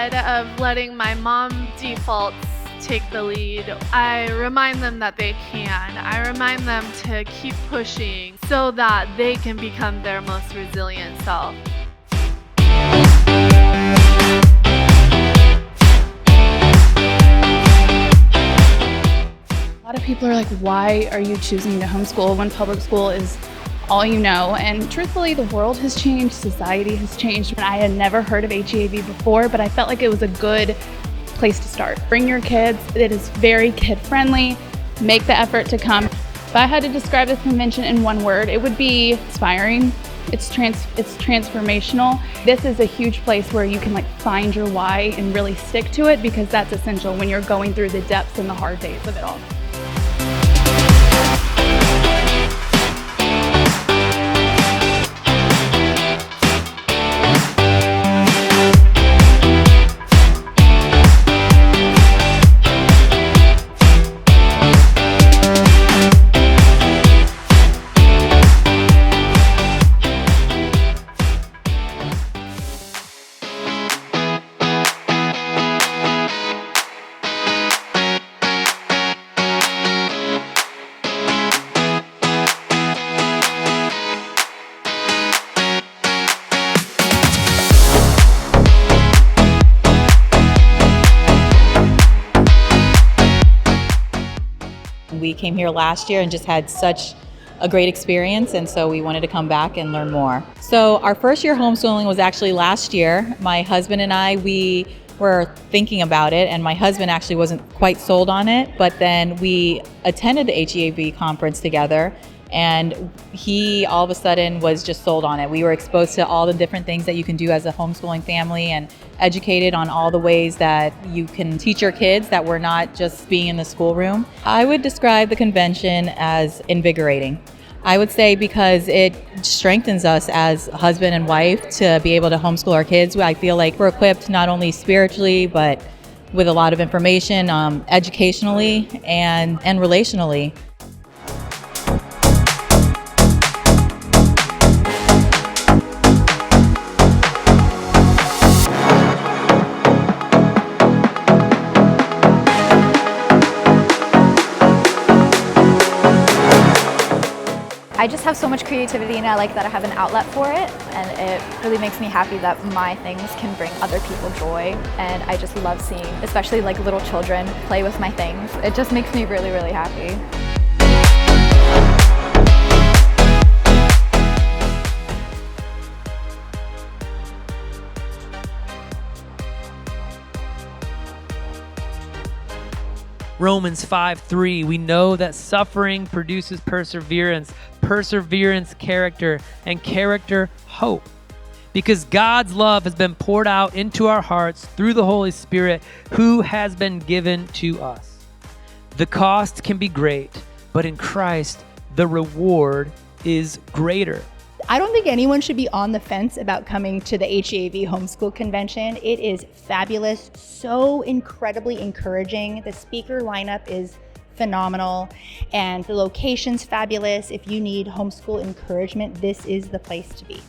instead of letting my mom defaults take the lead, I remind them that they can. I remind them to keep pushing so that they can become their most resilient self. A lot of people are like, why are you choosing to homeschool when public school is all you know? And truthfully, the world has changed, society has changed. And I had never heard of HEAV before, but I felt like it was a good place to start. Bring your kids. It is very kid-friendly. Make the effort to come. If I had to describe this convention in one word, it would be inspiring. It's transformational. This is a huge place where you can find your why and really stick to it, because that's essential when you're going through the depths and the hard days of it all. We came here last year and just had such a great experience, and so we wanted to come back and learn more. So our first year homeschooling was actually last year. My husband and I, we were thinking about it, and my husband actually wasn't quite sold on it, but then we attended the HEAV conference together, and he all of a sudden was just sold on it. We were exposed to all the different things that you can do as a homeschooling family and educated on all the ways that you can teach your kids that we're not just being in the schoolroom. I would describe the convention as invigorating. I would say because it strengthens us as husband and wife to be able to homeschool our kids. I feel like we're equipped not only spiritually, but with a lot of information, educationally and relationally. I just have so much creativity, and I like that I have an outlet for it, and it really makes me happy that my things can bring other people joy, and I just love seeing, especially little children, play with my things. It just makes me really, really happy. Romans 5:3, we know that suffering produces perseverance, perseverance character, and character hope. Because God's love has been poured out into our hearts through the Holy Spirit who has been given to us. The cost can be great, but in Christ, the reward is greater. I don't think anyone should be on the fence about coming to the HEAV Homeschool Convention. It is fabulous, so incredibly encouraging. The speaker lineup is phenomenal, and the location's fabulous. If you need homeschool encouragement, this is the place to be.